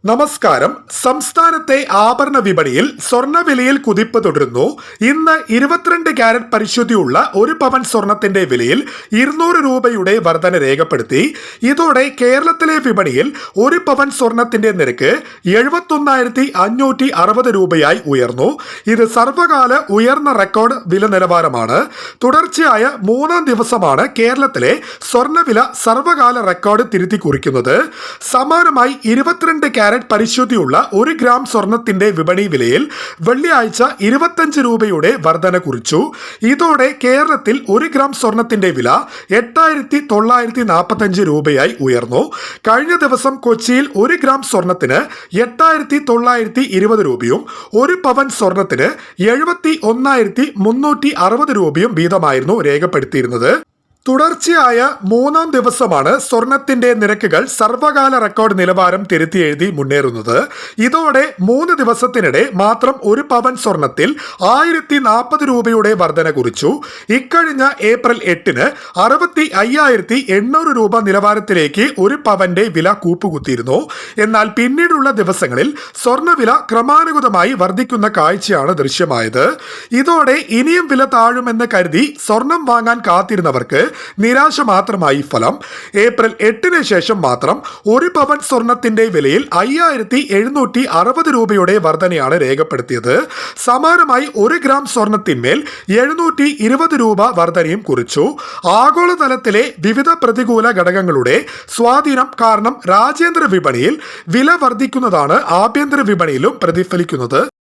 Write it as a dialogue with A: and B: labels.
A: നമസ്കാരം. സംസ്ഥാനത്തെ ആഭരണ വിപണിയിൽ സ്വർണ്ണവിലയിൽ കുതിപ്പ് തുടരുന്നു. ഇന്ന് 22 ക്യാരറ്റ് പരിശുദ്ധിയുള്ള ഒരു പവൻ സ്വർണത്തിന്റെ വിലയിൽ 200 രൂപയുടെ വർധന രേഖപ്പെടുത്തി. ഇതോടെ കേരളത്തിലെ വിപണിയിൽ ഒരു പവൻ സ്വർണത്തിന്റെ നിരക്ക് 71,560 രൂപയായി ഉയർന്നു. ഇത് സർവകാല ഉയർന്ന റെക്കോർഡ് വില നിലവാരമാണ്. തുടർച്ചയായ 3-ാം ദിവസമാണ് കേരളത്തിലെ സ്വർണ്ണവില സർവകാല റെക്കോർഡ് തിരുത്തി കുറിക്കുന്നത്. സമാനമായി 22 ക്യാരറ്റ് പരിശുദ്ധിയുള്ള 1 ഗ്രാം സ്വർണത്തിന്റെ വിപണി വിലയിൽ വെള്ളിയാഴ്ച 25 രൂപയുടെ വർധന കുറിച്ചു. ഇതോടെ കേരളത്തിൽ 1 ഗ്രാം സ്വർണത്തിന്റെ വില 8,945 രൂപയായി ഉയർന്നു. കഴിഞ്ഞ ദിവസം കൊച്ചിയിൽ 1 ഗ്രാം സ്വർണത്തിന് 8,920 രൂപയും 1 പവൻ സ്വർണത്തിന് 71,360 രൂപയും വീതമായിരുന്നു രേഖപ്പെടുത്തിയിരുന്നത്. തുടർച്ചയായ 3-ാം ദിവസമാണ് സ്വർണത്തിന്റെ നിരക്കുകൾ സർവകാല റെക്കോർഡ് നിലവാരം തിരുത്തി എഴുതി മുന്നേറുന്നത്. ഇതോടെ 3 ദിവസത്തിനിടെ മാത്രം 1 പവൻ സ്വർണത്തിൽ 1,040 രൂപയുടെ വർധന കുറിച്ചു. ഇക്കഴിഞ്ഞ ഏപ്രിൽ 8-ന് 65,800 രൂപ നിലവാരത്തിലേക്ക് 1 പവന്റെ വില കൂപ്പുകുത്തിയിരുന്നു. എന്നാൽ പിന്നീടുള്ള ദിവസങ്ങളിൽ സ്വർണ്ണവില ക്രമാനുഗതമായി വർദ്ധിക്കുന്ന കാഴ്ചയാണ് ദൃശ്യമായത്. ഇതോടെ ഇനിയും വില താഴുമെന്ന് കരുതി സ്വർണം വാങ്ങാൻ കാത്തിരുന്നവർക്ക് നിരാശ മാത്രമായി ഫലം. ഏപ്രിൽ 8-ന് ശേഷം മാത്രം 1 പവൻ സ്വർണത്തിന്റെ വിലയിൽ 5,760 രൂപയുടെ വർധനയാണ് രേഖപ്പെടുത്തിയത്. സമാനമായി 1 ഗ്രാം സ്വർണത്തിന്മേൽ 720 രൂപ വർധനയും കുറിച്ചു. ആഗോളതലത്തിലെ വിവിധ പ്രതികൂല ഘടകങ്ങളുടെ സ്വാധീനം കാരണം രാജ്യാന്തര വിപണിയിൽ വില വർദ്ധിക്കുന്നതാണ് ആഭ്യന്തര വിപണിയിലും പ്രതിഫലിക്കുന്നത്.